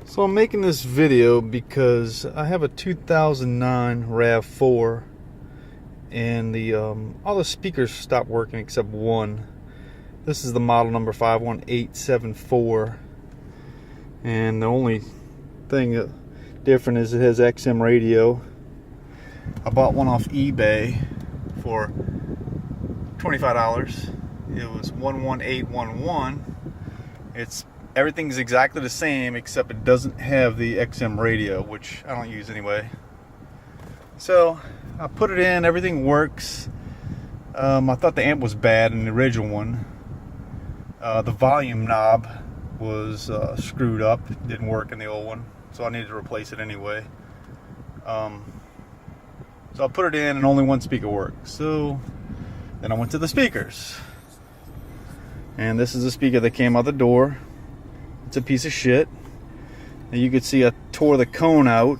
So I'm making this video because I have a 2009 rav4 and all the speakers stopped working except one. This is the model number 51874, and the only thing different is it has XM radio. I bought one off eBay for $25. It was 11811. Everything's exactly the same except it doesn't have the XM radio, which I don't use anyway. So I put it in, everything works. I thought the amp was bad in the original one. The volume knob was screwed up, didn't work in the old one, so I needed to replace it anyway. So I put it in and only one speaker worked. So then I went to the speakers. And this is the speaker that came out the door. It's a piece of shit. And you could see I tore the cone out,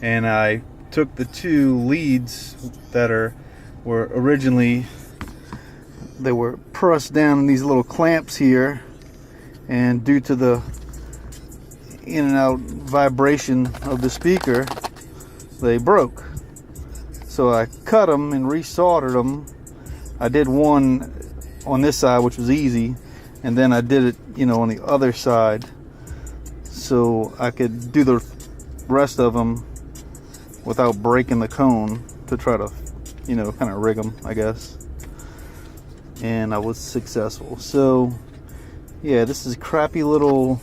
and I took the two leads that were originally, they were pressed down in these little clamps here, and due to the in and out vibration of the speaker, they broke. So I cut them and resoldered them. I did one on this side, which was easy, and then I did it, on the other side, so I could do the rest of them without breaking the cone, to try to, kind of rig them, I guess. And I was successful. So yeah, this is a crappy little,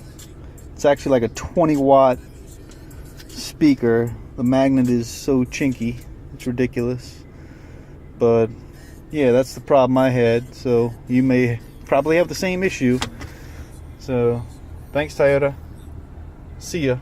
it's actually like a 20-watt speaker. The magnet is so chinky, it's ridiculous. But yeah, that's the problem I had. So you may probably have the same issue. So thanks, Toyota. See ya.